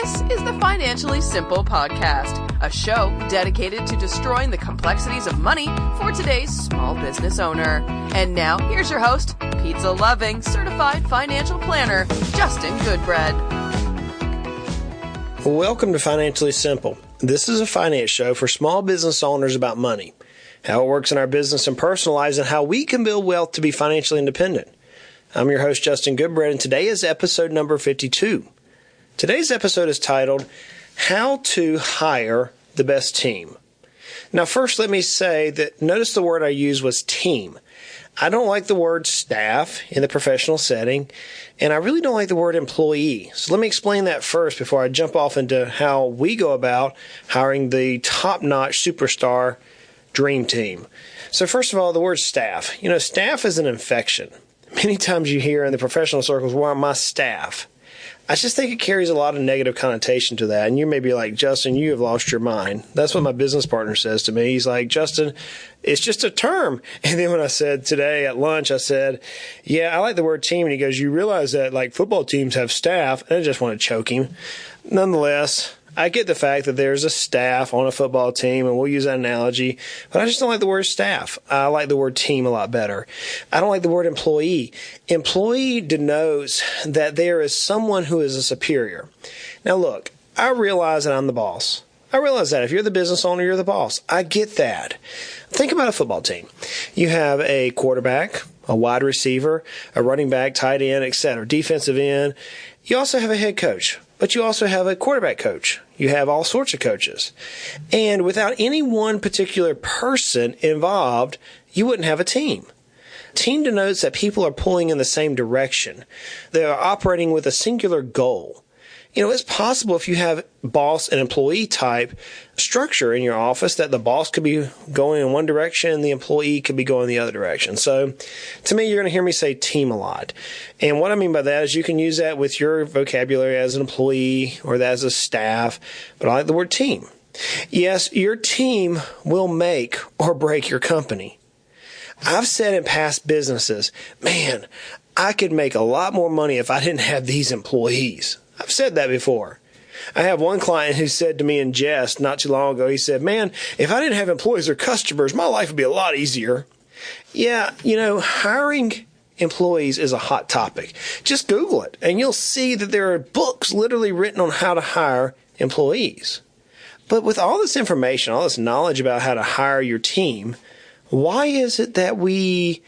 This is the Financially Simple Podcast, a show dedicated to destroying the complexities of money for today's small business owner. And now, here's your host, pizza-loving, certified financial planner, Justin Goodbread. Welcome to Financially Simple. This is a finance show for small business owners about money, how it works in our business and personal lives, and how we can build wealth to be financially independent. I'm your host, Justin Goodbread, and today is episode number 52. Today's episode is titled, How to Hire the Best Team. Now, first, let me say that notice the word I used was team. I don't like the word staff in the professional setting, and I really don't like the word employee. So let me explain that first before I jump off into how we go about hiring the top-notch superstar dream team. So first of all, the word staff. Staff is an infection. Many times you hear in the professional circles, well, my staff. I just think it carries a lot of negative connotation to that. And you may be like, Justin, you have lost your mind. That's what my business partner says to me. He's like, Justin, it's just a term. And then when I said today at lunch, I said, yeah, I like the word team. And he goes, you realize that like football teams have staff? And I just want to choke him. Nonetheless, I get the fact that there's a staff on a football team, and we'll use that analogy, but I just don't like the word staff. I like the word team a lot better. I don't like the word employee. Employee denotes that there is someone who is a superior. Now look, I realize that I'm the boss. I realize that if you're the business owner, you're the boss. I get that. Think about a football team. You have a quarterback, a wide receiver, a running back, tight end, etc., defensive end. You also have a head coach. But you also have a quarterback coach. You have all sorts of coaches. And without any one particular person involved, you wouldn't have a team. Team denotes that people are pulling in the same direction. They are operating with a singular goal. It's possible if you have boss and employee type structure in your office that the boss could be going in one direction and the employee could be going the other direction. So to me, you're going to hear me say team a lot. And what I mean by that is you can use that with your vocabulary as an employee or as a staff, but I like the word team. Yes, your team will make or break your company. I've said in past businesses, man, I could make a lot more money if I didn't have these employees. I've said that before. I have one client who said to me in jest not too long ago, he said, man, if I didn't have employees or customers, my life would be a lot easier. Yeah, hiring employees is a hot topic. Just Google it, and you'll see that there are books literally written on how to hire employees. But with all this information, all this knowledge about how to hire your team, why is it that we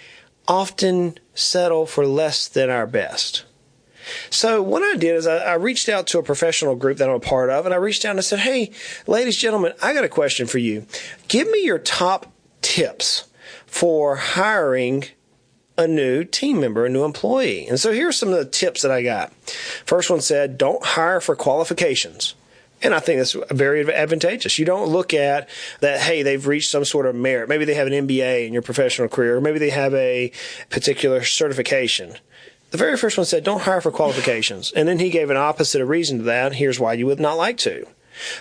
often settle for less than our best? So what I did is I reached out to a professional group that I'm a part of, and I reached out and I said, hey, ladies, gentlemen, I got a question for you. Give me your top tips for hiring a new team member, a new employee. And so here's some of the tips that I got. First one said, don't hire for qualifications. And I think that's very advantageous. You don't look at that, hey, they've reached some sort of merit. Maybe they have an MBA in your professional career, or maybe they have a particular certification. The very first one said, don't hire for qualifications. And then he gave an opposite reason to that. Here's why you would not like to.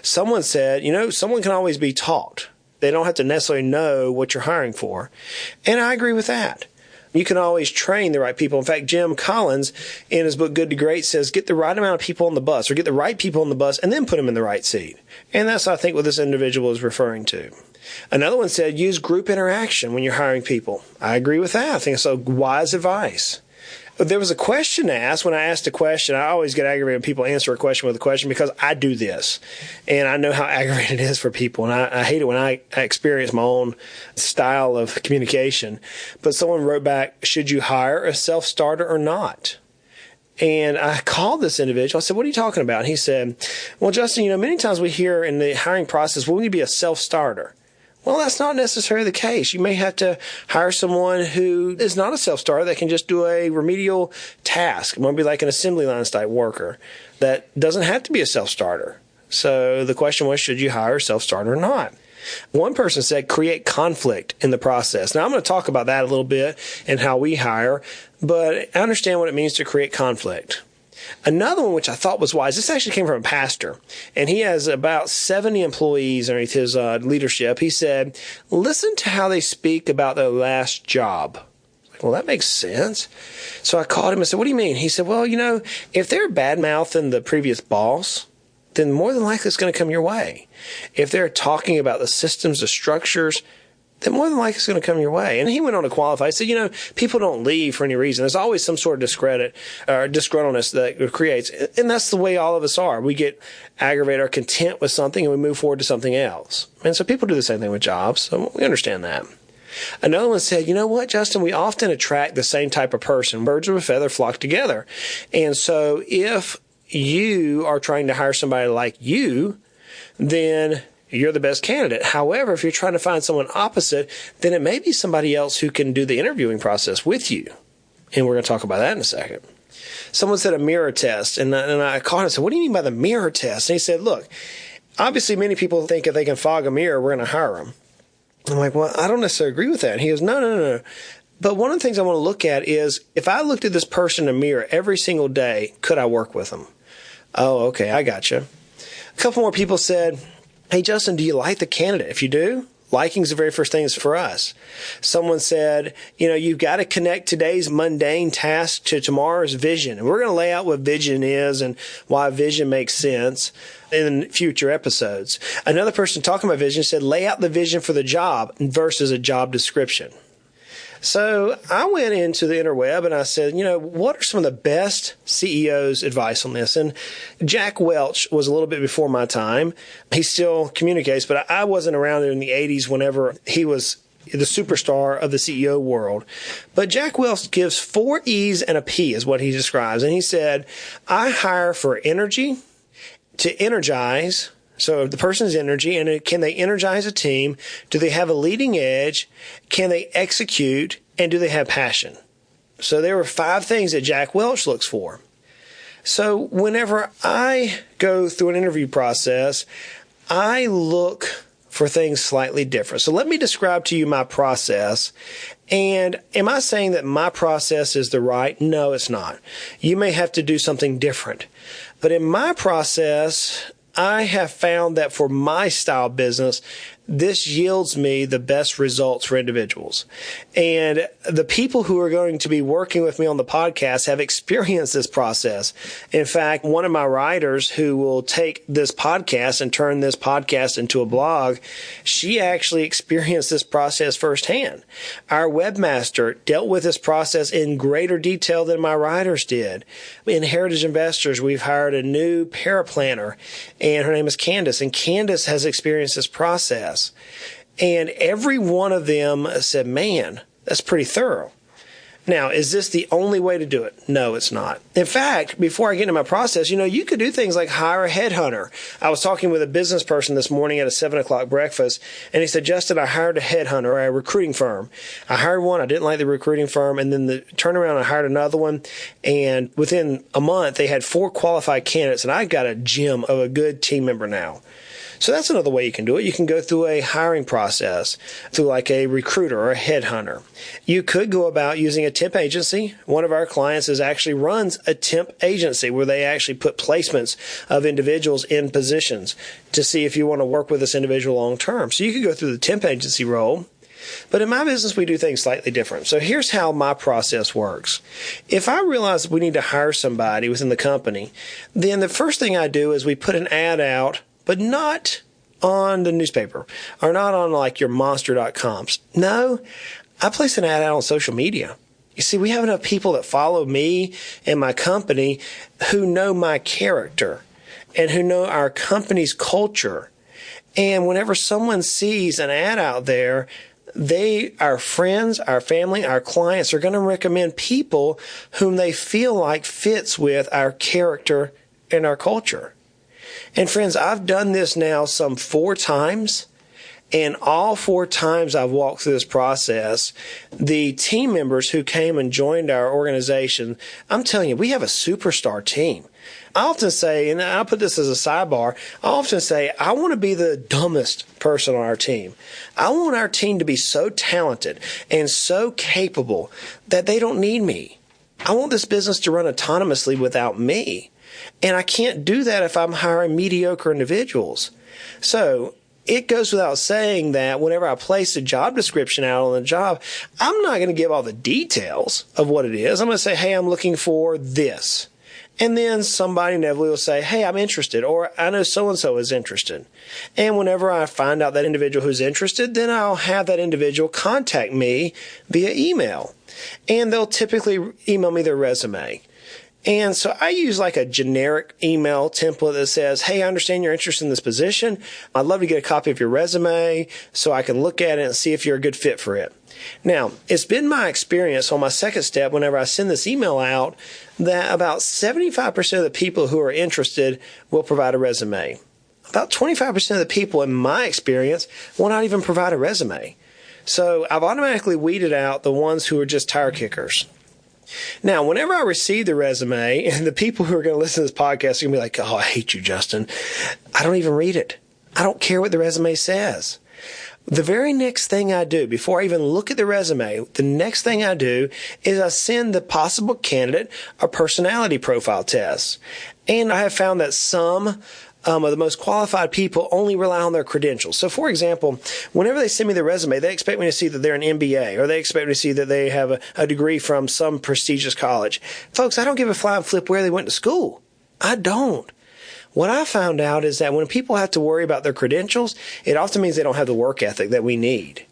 Someone said, someone can always be taught. They don't have to necessarily know what you're hiring for. And I agree with that. You can always train the right people. In fact, Jim Collins, in his book Good to Great, says get the right amount of people on the bus, or get the right people on the bus and then put them in the right seat. And that's, I think, what this individual is referring to. Another one said use group interaction when you're hiring people. I agree with that. I think it's a wise advice. There was a question asked. When I asked a question, I always get aggravated when people answer a question with a question because I do this. And I know how aggravating it is for people. And I hate it when I experience my own style of communication. But someone wrote back, should you hire a self-starter or not? And I called this individual. I said, what are you talking about? And he said, well, Justin, many times we hear in the hiring process, well, we need to be a self-starter. Well, that's not necessarily the case. You may have to hire someone who is not a self-starter that can just do a remedial task. It might be like an assembly line type worker that doesn't have to be a self-starter. So the question was, should you hire a self-starter or not? One person said create conflict in the process. Now, I'm going to talk about that a little bit and how we hire, but I understand what it means to create conflict. Another one, which I thought was wise, this actually came from a pastor, and he has about 70 employees underneath his leadership. He said, listen to how they speak about their last job. Well, that makes sense. So I called him and said, what do you mean? He said, well, if they're bad-mouthing the previous boss, then more than likely it's going to come your way. If they're talking about the systems, the structures, then more than likely it's going to come your way. And he went on to qualify. He said, people don't leave for any reason. There's always some sort of discredit or disgruntledness that it creates. And that's the way all of us are. We get aggravated or content with something and we move forward to something else. And so people do the same thing with jobs. So we understand that. Another one said, you know what, Justin, we often attract the same type of person. Birds of a feather flock together. And so if you are trying to hire somebody like you, then you're the best candidate. However, if you're trying to find someone opposite, then it may be somebody else who can do the interviewing process with you. And we're going to talk about that in a second. Someone said a mirror test, and I called and said, what do you mean by the mirror test? And he said, look, obviously many people think if they can fog a mirror, we're going to hire them. I'm like, well, I don't necessarily agree with that. And he goes, no. But one of the things I want to look at is if I looked at this person in a mirror every single day, could I work with them? Oh, okay, I gotcha. A couple more people said, hey, Justin, do you like the candidate? If you do, liking is the very first thing for us. Someone said, you've got to connect today's mundane task to tomorrow's vision. And we're going to lay out what vision is and why vision makes sense in future episodes. Another person talking about vision said, lay out the vision for the job versus a job description. So I went into the interweb and I said, what are some of the best CEOs' advice on this? And Jack Welch was a little bit before my time. He still communicates, but I wasn't around in the 80s whenever he was the superstar of the CEO world. But Jack Welch gives 4 E's and a P is what he describes. And he said, I hire for energy, to energize. So the person's energy, and can they energize a team? Do they have a leading edge? Can they execute? And do they have passion? So there were 5 things that Jack Welch looks for. So whenever I go through an interview process, I look for things slightly different. So let me describe to you my process. And am I saying that my process is the right? No, it's not. You may have to do something different. But in my process, I have found that for my style business, this yields me the best results for individuals. And the people who are going to be working with me on the podcast have experienced this process. In fact, one of my writers who will take this podcast and turn this podcast into a blog, she actually experienced this process firsthand. Our webmaster dealt with this process in greater detail than my writers did. In Heritage Investors, we've hired a new paraplanner, and her name is Candace, and Candace has experienced this process. And every one of them said, man, that's pretty thorough. Now, is this the only way to do it? No, it's not. In fact, before I get into my process, you could do things like hire a headhunter. I was talking with a business person this morning at a 7 o'clock breakfast, and he said, Justin, I hired a headhunter, or a recruiting firm. I hired one. I didn't like the recruiting firm. And then the turnaround, I hired another one. And within a month, they had 4 qualified candidates, and I got a gem of a good team member now. So that's another way you can do it. You can go through a hiring process through like a recruiter or a headhunter. You could go about using a temp agency. One of our clients actually runs a temp agency where they actually put placements of individuals in positions to see if you want to work with this individual long term. So you could go through the temp agency role. But in my business, we do things slightly different. So here's how my process works. If I realize we need to hire somebody within the company, then the first thing I do is we put an ad out, but not on the newspaper or not on like your monster.coms. No, I place an ad out on social media. You see, we have enough people that follow me and my company who know my character and who know our company's culture. And whenever someone sees an ad out there, our friends, our family, our clients are going to recommend people whom they feel like fits with our character and our culture. And friends, I've done this now some 4 times, and all 4 times I've walked through this process, the team members who came and joined our organization, I'm telling you, we have a superstar team. I often say, and I'll put this as a sidebar, I often say, I want to be the dumbest person on our team. I want our team to be so talented and so capable that they don't need me. I want this business to run autonomously without me. And I can't do that if I'm hiring mediocre individuals. So it goes without saying that whenever I place a job description out on the job, I'm not going to give all the details of what it is. I'm going to say, hey, I'm looking for this. And then somebody inevitably will say, hey, I'm interested, or I know so-and-so is interested. And whenever I find out that individual who's interested, then I'll have that individual contact me via email. And they'll typically email me their resume. And so I use like a generic email template that says, hey, I understand you're interested in this position. I'd love to get a copy of your resume so I can look at it and see if you're a good fit for it. Now, it's been my experience on my second step whenever I send this email out that about 75% of the people who are interested will provide a resume. About 25% of the people in my experience will not even provide a resume. So I've automatically weeded out the ones who are just tire kickers. Now, whenever I receive the resume, and the people who are going to listen to this podcast are going to be like, oh, I hate you, Justin. I don't even read it. I don't care what the resume says. The very next thing I do, before I even look at the resume, the next thing I do is I send the possible candidate a personality profile test. And I have found that some of the most qualified people only rely on their credentials. So, for example, whenever they send me their resume, they expect me to see that they're an MBA, or they expect me to see that they have a degree from some prestigious college. Folks, I don't give a flying flip where they went to school. I don't. What I found out is that when people have to worry about their credentials, it often means they don't have the work ethic that we need.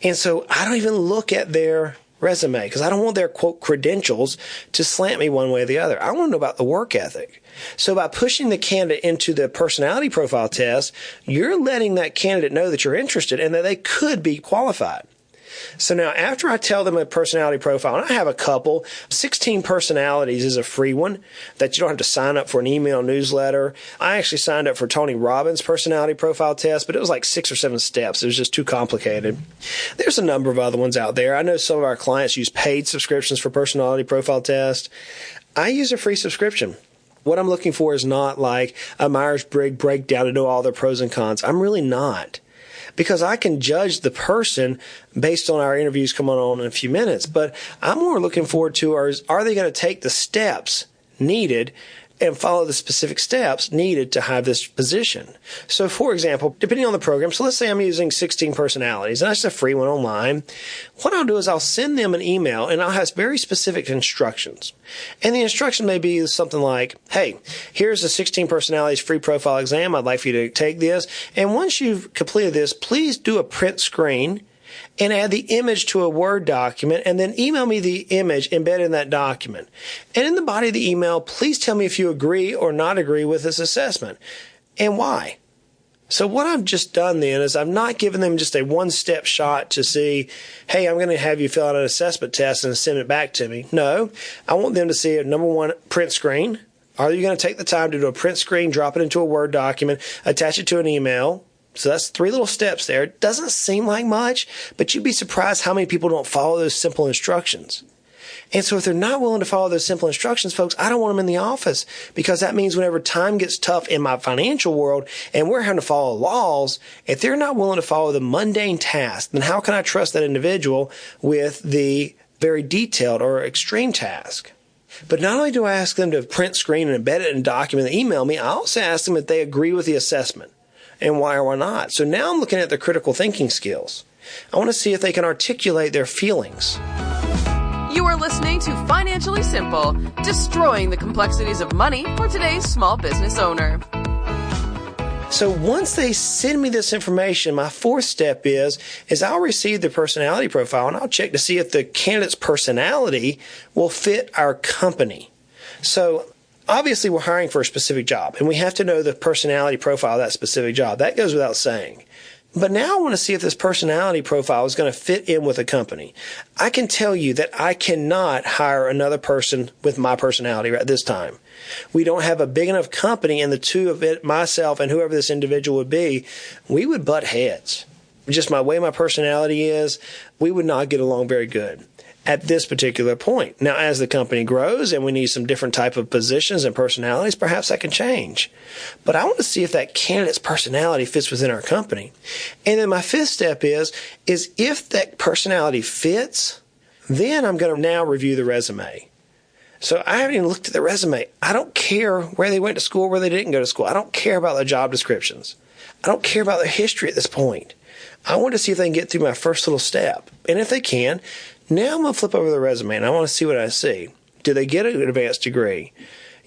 And so I don't even look at their resume because I don't want their, quote, credentials to slant me one way or the other. I want to know about the work ethic. So by pushing the candidate into the personality profile test, you're letting that candidate know that you're interested and that they could be qualified. So now after I tell them a personality profile, and I have a couple, 16 personalities is a free one that you don't have to sign up for an email newsletter. I actually signed up for Tony Robbins' personality profile test, but it was like 6 or 7 steps. It was just too complicated. There's a number of other ones out there. I know some of our clients use paid subscriptions for personality profile tests. I use a free subscription. What I'm looking for is not like a Myers-Briggs breakdown to know all their pros and cons. I'm really not. Because I can judge the person based on our interviews coming on in a few minutes. But I'm more looking forward to are they going to take the steps needed and follow the specific steps needed to have this position. So, for example, depending on the program, so let's say I'm using 16 personalities, and that's a free one online. What I'll do is I'll send them an email, and I'll have very specific instructions. And the instruction may be something like, hey, here's the 16 personalities free profile exam. I'd like for you to take this. And once you've completed this, please do a print screen and add the image to a Word document, and then email me the image embedded in that document. And in the body of the email, please tell me if you agree or not agree with this assessment and why. So what I've just done then is I've not given them just a one-step shot to see, hey, I'm going to have you fill out an assessment test and send it back to me. No, I want them to see a number one print screen. Are you going to take the time to do a print screen, drop it into a Word document, attach it to an email? So that's 3 little steps there. It doesn't seem like much, but you'd be surprised how many people don't follow those simple instructions. And so if they're not willing to follow those simple instructions, folks, I don't want them in the office, because that means whenever time gets tough in my financial world and we're having to follow laws, if they're not willing to follow the mundane task, then how can I trust that individual with the very detailed or extreme task? But not only do I ask them to print screen and embed it in a document and email me, I also ask them if they agree with the assessment. And why or why not? So now I'm looking at their critical thinking skills. I want to see if they can articulate their feelings. You are listening to Financially Simple, destroying the complexities of money for today's small business owner. So once they send me this information, my 4th step is I'll receive the personality profile and I'll check to see if the candidate's personality will fit our company. So obviously, we're hiring for a specific job, and we have to know the personality profile of that specific job. That goes without saying. But now I want to see if this personality profile is going to fit in with a company. I can tell you that I cannot hire another person with my personality at this time. We don't have a big enough company, and the two of it, myself and whoever this individual would be, we would butt heads. Just my way my personality is, we would not get along very good at this particular point. Now, as the company grows and we need some different type of positions and personalities, perhaps that can change. But I want to see if that candidate's personality fits within our company. And then my 5th step is if that personality fits, then I'm going to now review the resume. So I haven't even looked at the resume. I don't care where they went to school, where they didn't go to school. I don't care about their job descriptions. I don't care about their history at this point. I want to see if they can get through my first little step. And if they can, now I'm going to flip over the resume and I want to see what I see. Do they get an advanced degree?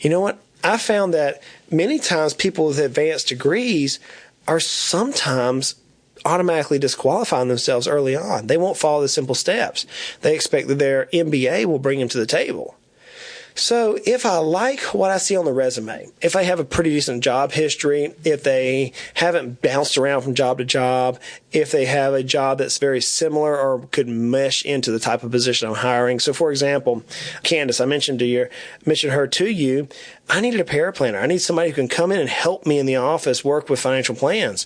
You know what? I found that many times people with advanced degrees are sometimes automatically disqualifying themselves early on. They won't follow the simple steps. They expect that their MBA will bring them to the table. So if I like what I see on the resume, if I have a pretty decent job history, if they haven't bounced around from job to job, if they have a job that's very similar or could mesh into the type of position I'm hiring. So for example, Candace, I mentioned her to you. I needed a paraplanner. I need somebody who can come in and help me in the office work with financial plans.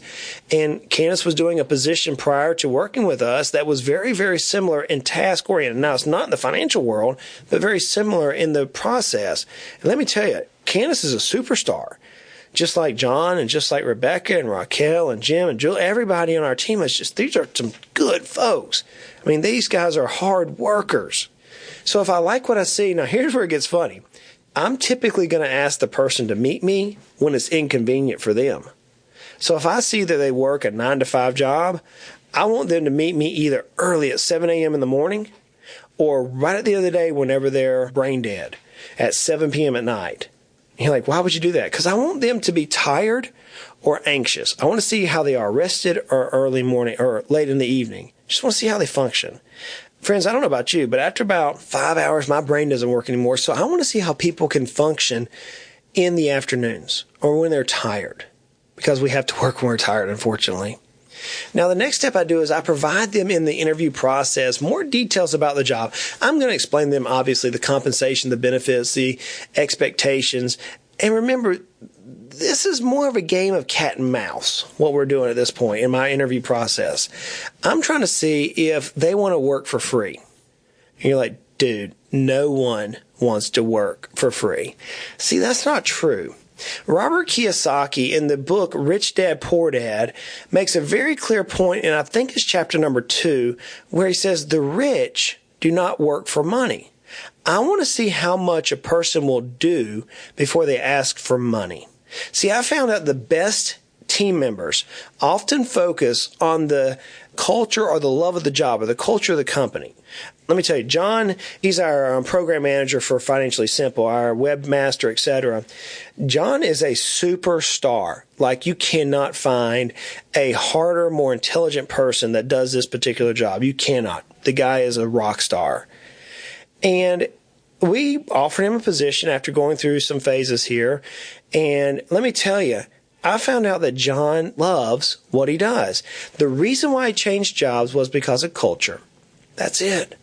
And Candace was doing a position prior to working with us that was very, very similar in task oriented. Now, it's not in the financial world, but very similar in the process. And let me tell you, Candace is a superstar. Just like John and just like Rebecca and Raquel and Jim and Julie, everybody on our team these are some good folks. I mean, these guys are hard workers. So if I like what I see, now here's where it gets funny. I'm typically going to ask the person to meet me when it's inconvenient for them. So if I see that they work a 9-to-5 job, I want them to meet me either early at 7 a.m. in the morning or right at the end of the day whenever they're brain dead at 7 p.m. at night. And you're like, why would you do that? Because I want them to be tired or anxious. I want to see how they are rested or early morning or late in the evening. Just want to see how they function. Friends, I don't know about you, but after about 5 hours, my brain doesn't work anymore. So I want to see how people can function in the afternoons or when they're tired, because we have to work when we're tired, unfortunately. Now, the next step I do is I provide them in the interview process more details about the job. I'm going to explain to them, obviously, the compensation, the benefits, the expectations. And remember, this is more of a game of cat and mouse, what we're doing at this point in my interview process. I'm trying to see if they want to work for free. And you're like, dude, no one wants to work for free. See, that's not true. Robert Kiyosaki in the book Rich Dad, Poor Dad makes a very clear point, and I think it's chapter number 2, where he says the rich do not work for money. I want to see how much a person will do before they ask for money. See, I found out the best team members often focus on the culture or the love of the job or the culture of the company. Let me tell you, John, he's our program manager for Financially Simple, our webmaster, etc. John is a superstar. Like, you cannot find a harder, more intelligent person that does this particular job. You cannot. The guy is a rock star. And we offered him a position after going through some phases here. And let me tell you, I found out that John loves what he does. The reason why he changed jobs was because of culture. That's it.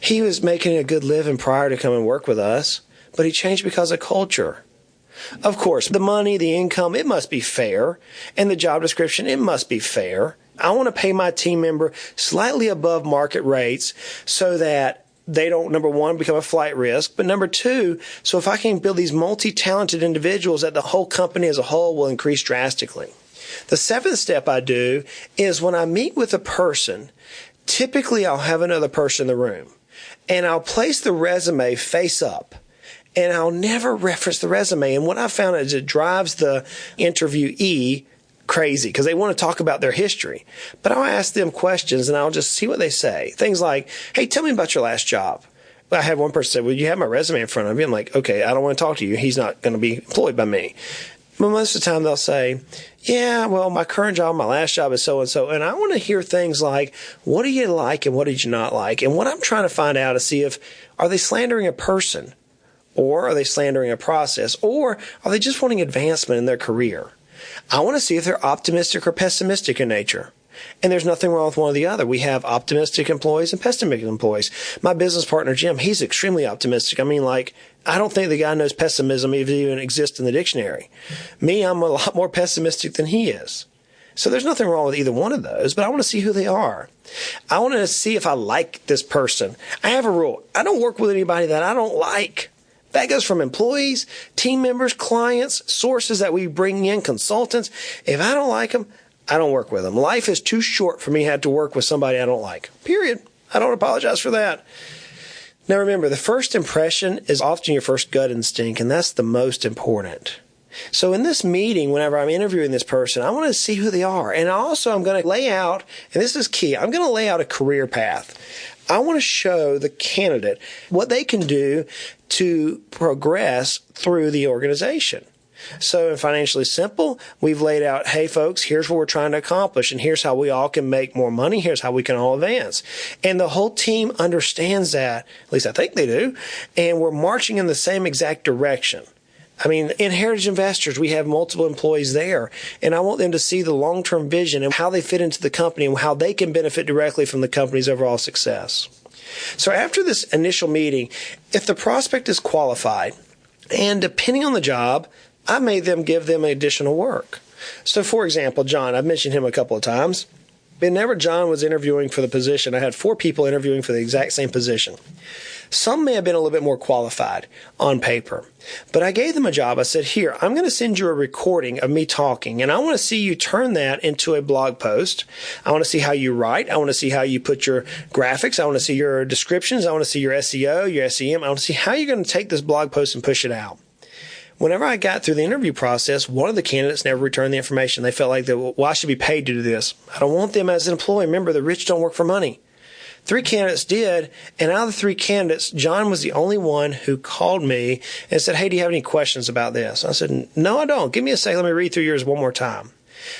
He was making a good living prior to coming work with us, but he changed because of culture. Of course, the money, the income, it must be fair. And the job description, it must be fair. I want to pay my team member slightly above market rates so that they don't, number one, become a flight risk, but number two, so if I can build these multi-talented individuals, that the whole company as a whole will increase drastically. The 7th step I do is when I meet with a person, typically I'll have another person in the room, and I'll place the resume face up, and I'll never reference the resume. And what I found is it drives the interviewee crazy because they want to talk about their history. But I'll ask them questions and I'll just see what they say. Things like, hey, tell me about your last job. I had one person say, well, you have my resume in front of you. I'm like, okay, I don't want to talk to you. He's not going to be employed by me. But most of the time they'll say, yeah, well, my current job, my last job is so-and-so. And I want to hear things like, what do you like and what did you not like? And what I'm trying to find out is see if, are they slandering a person, or are they slandering a process, or are they just wanting advancement in their career? I want to see if they're optimistic or pessimistic in nature. And there's nothing wrong with one or the other. We have optimistic employees and pessimistic employees. My business partner, Jim, he's extremely optimistic. I mean, like, I don't think the guy knows pessimism even exists in the dictionary. Me, I'm a lot more pessimistic than he is. So there's nothing wrong with either one of those, but I want to see who they are. I want to see if I like this person. I have a rule. I don't work with anybody that I don't like. That goes from employees, team members, clients, sources that we bring in, consultants. If I don't like them, I don't work with them. Life is too short for me to have to work with somebody I don't like. Period. I don't apologize for that. Now remember, the first impression is often your first gut instinct, and that's the most important. So in this meeting, whenever I'm interviewing this person, I want to see who they are. And also I'm going to lay out, and this is key, I'm going to lay out a career path. I want to show the candidate what they can do to progress through the organization. So in Financially Simple, we've laid out, hey folks, here's what we're trying to accomplish, and here's how we all can make more money. Here's how we can all advance. And the whole team understands that, at least I think they do, and we're marching in the same exact direction. I mean, in Heritage Investors, we have multiple employees there, and I want them to see the long-term vision and how they fit into the company and how they can benefit directly from the company's overall success. So after this initial meeting, if the prospect is qualified, and depending on the job, I made them give them additional work. So, for example, John, I've mentioned him a couple of times. Whenever John was interviewing for the position, I had 4 people interviewing for the exact same position. Some may have been a little bit more qualified on paper, but I gave them a job. I said, here, I'm going to send you a recording of me talking, and I want to see you turn that into a blog post. I want to see how you write. I want to see how you put your graphics. I want to see your descriptions. I want to see your SEO, your SEM. I want to see how you're going to take this blog post and push it out. Whenever I got through the interview process, one of the candidates never returned the information. They felt like, well, I should be paid to do this. I don't want them as an employee. Remember, the rich don't work for money. 3 candidates did, and out of the 3 candidates, John was the only one who called me and said, hey, do you have any questions about this? I said, no, I don't. Give me a second. Let me read through yours one more time.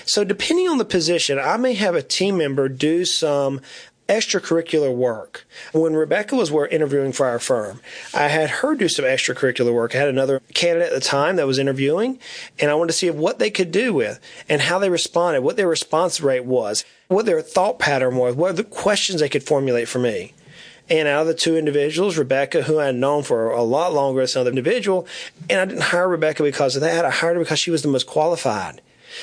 So depending on the position, I may have a team member do some extracurricular work. When Rebecca was interviewing for our firm, I had her do some extracurricular work. I had another candidate at the time that was interviewing, and I wanted to see what they could do with and how they responded, what their response rate was, what their thought pattern was, what are the questions they could formulate for me. And out of the 2 individuals, Rebecca, who I had known for a lot longer as another individual, and I didn't hire Rebecca because of that. I hired her because she was the most qualified.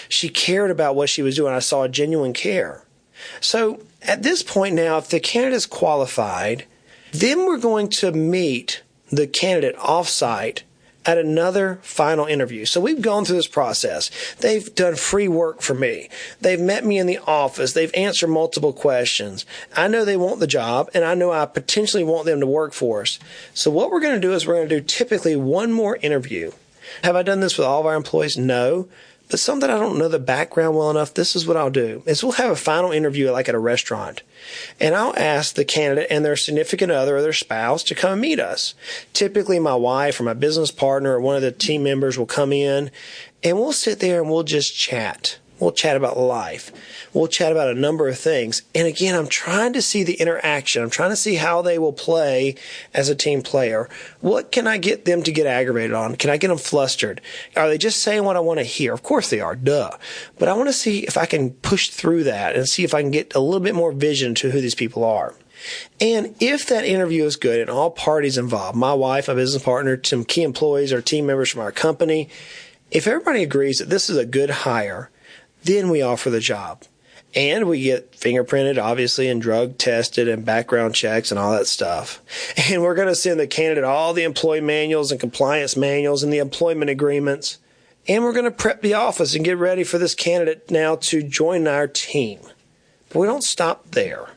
She cared about what she was doing. I saw a genuine care. So at this point now, if the candidate is qualified, then we're going to meet the candidate off-site at another final interview. So we've gone through this process. They've done free work for me. They've met me in the office. They've answered multiple questions. I know they want the job, and I know I potentially want them to work for us. So what we're going to do is we're going to do typically one more interview. Have I done this with all of our employees? No. But some that I don't know the background well enough, this is what I'll do, is we'll have a final interview like at a restaurant. And I'll ask the candidate and their significant other or their spouse to come meet us. Typically my wife or my business partner or one of the team members will come in, and we'll sit there and we'll just chat. We'll chat about life. We'll chat about a number of things. And again, I'm trying to see the interaction. I'm trying to see how they will play as a team player. What can I get them to get aggravated on? Can I get them flustered? Are they just saying what I want to hear? Of course they are, duh. But I want to see if I can push through that and see if I can get a little bit more vision to who these people are. And if that interview is good and all parties involved, my wife, my business partner, some key employees or team members from our company, if everybody agrees that this is a good hire, then we offer the job. And we get fingerprinted, obviously, and drug tested and background checks and all that stuff. And we're going to send the candidate all the employee manuals and compliance manuals and the employment agreements. And we're going to prep the office and get ready for this candidate now to join our team. But we don't stop there.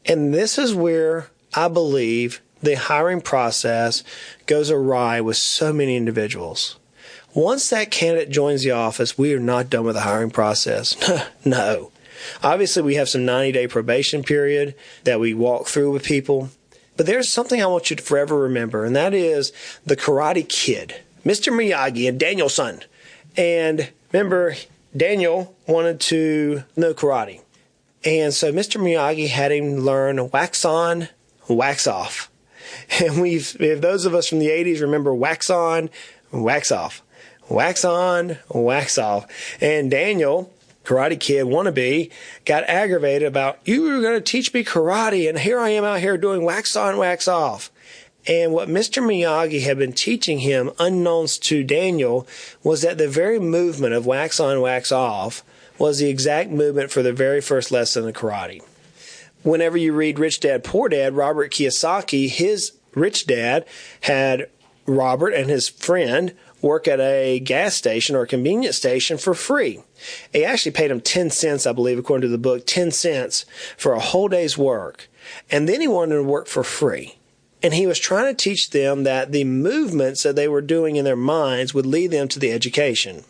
And this is where I believe the hiring process goes awry with so many individuals. Once that candidate joins the office, we are not done with the hiring process. No. Obviously, we have some 90-day probation period that we walk through with people. But there's something I want you to forever remember, and that is the Karate Kid, Mr. Miyagi and Daniel's son. And remember, Daniel wanted to know karate. And so Mr. Miyagi had him learn wax on, wax off. And if those of us from the 80s remember wax on, wax off. Wax on, wax off. And Daniel, Karate Kid wannabe, got aggravated about, you were going to teach me karate, and here I am out here doing wax on, wax off. And what Mr. Miyagi had been teaching him, unknowns to Daniel, was that the very movement of wax on, wax off was the exact movement for the very first lesson of karate. Whenever you read Rich Dad, Poor Dad, Robert Kiyosaki, his rich dad had Robert and his friend work at a gas station or a convenience station for free. He actually paid him 10 cents, I believe, according to the book, 10 cents for a whole day's work. And then he wanted to work for free. And he was trying to teach them that the movements that they were doing in their minds would lead them to the education.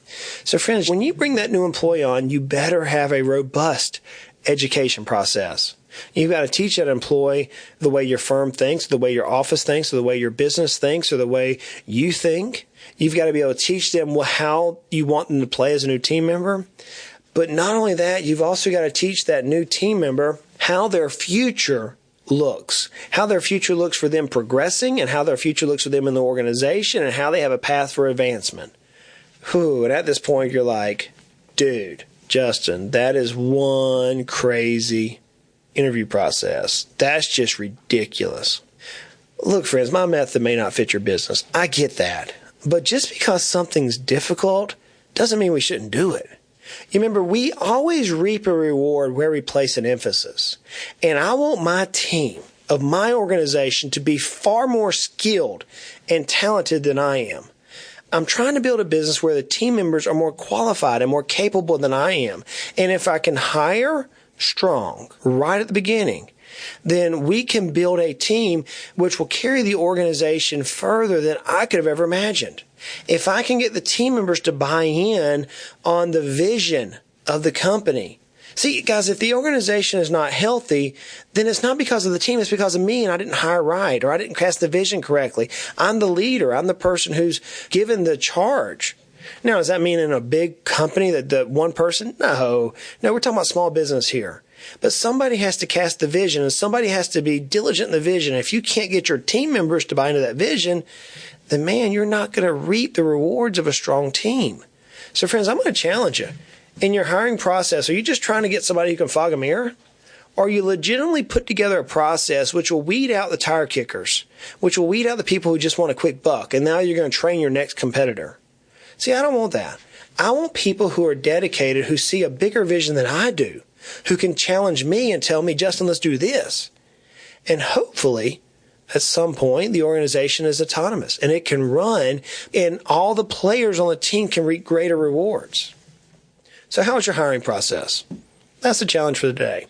So friends, when you bring that new employee on, you better have a robust education process. You've got to teach that employee the way your firm thinks, the way your office thinks, or the way your business thinks, or the way you think. You've got to be able to teach them how you want them to play as a new team member. But not only that, you've also got to teach that new team member how their future looks, how their future looks for them progressing, and how their future looks for them in the organization, and how they have a path for advancement. Whew, and at this point, you're like, dude, Justin, that is one crazy interview process. That's just ridiculous. Look, friends, my method may not fit your business. I get that. But just because something's difficult doesn't mean we shouldn't do it. You remember, we always reap a reward where we place an emphasis. And I want my team of my organization to be far more skilled and talented than I am. I'm trying to build a business where the team members are more qualified and more capable than I am. And if I can hire strong right at the beginning, then we can build a team which will carry the organization further than I could have ever imagined. If I can get the team members to buy in on the vision of the company. See, guys, if the organization is not healthy, then it's not because of the team, it's because of me and I didn't hire right, or I didn't cast the vision correctly. I'm the leader. I'm the person who's given the charge. Now, does that mean in a big company that the one person? No, we're talking about small business here. But somebody has to cast the vision, and somebody has to be diligent in the vision. If you can't get your team members to buy into that vision, then man, you're not going to reap the rewards of a strong team. So friends, I'm going to challenge you. In your hiring process, are you just trying to get somebody who can fog a mirror? Or you legitimately put together a process which will weed out the tire kickers, which will weed out the people who just want a quick buck, and now you're going to train your next competitor? See, I don't want that. I want people who are dedicated, who see a bigger vision than I do, who can challenge me and tell me, Justin, let's do this. And hopefully, at some point, the organization is autonomous and it can run, and all the players on the team can reap greater rewards. So how is your hiring process? That's the challenge for the day.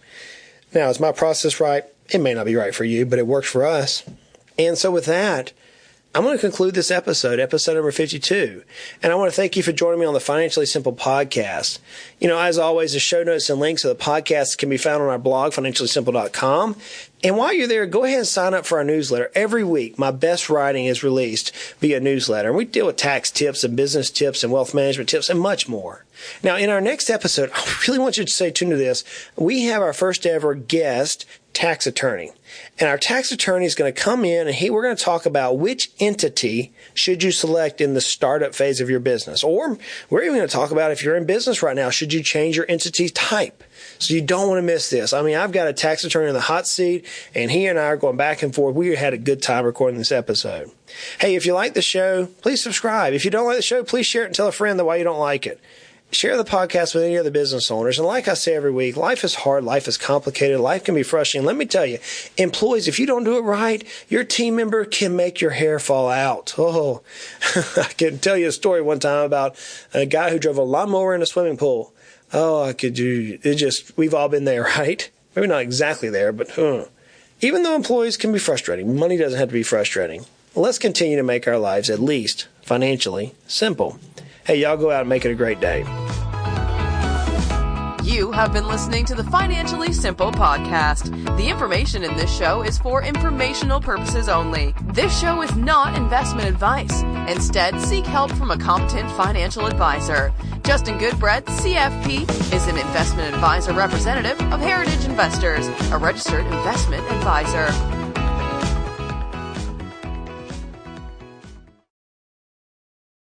Now, is my process right? It may not be right for you, but it works for us. And so with that, I'm going to conclude this episode number 52. And I want to thank you for joining me on the Financially Simple podcast. You know, as always, the show notes and links to the podcast can be found on our blog, financiallysimple.com. And while you're there, go ahead and sign up for our newsletter. Every week, my best writing is released via newsletter. And we deal with tax tips and business tips and wealth management tips and much more. Now, in our next episode, I really want you to stay tuned to this. We have our first ever guest tax attorney. And our tax attorney is going to come in and we're going to talk about which entity should you select in the startup phase of your business. Or we're even going to talk about if you're in business right now, should you change your entity type? So you don't want to miss this. I mean, I've got a tax attorney in the hot seat, and he and I are going back and forth. We had a good time recording this episode. Hey, if you like the show, please subscribe. If you don't like the show, please share it and tell a friend the why you don't like it. Share the podcast with any other business owners. And like I say every week, life is hard, life is complicated, life can be frustrating. Let me tell you, employees, if you don't do it right, your team member can make your hair fall out. Oh, I can tell you a story one time about a guy who drove a lawnmower in a swimming pool. Oh, we've all been there, right? Maybe not exactly there, but even though employees can be frustrating, money doesn't have to be frustrating. Let's continue to make our lives at least financially simple. Hey, y'all go out and make it a great day. You have been listening to the Financially Simple podcast. The information in this show is for informational purposes only. This show is not investment advice. Instead, seek help from a competent financial advisor. Justin Goodbread, CFP, is an investment advisor representative of Heritage Investors, a registered investment advisor.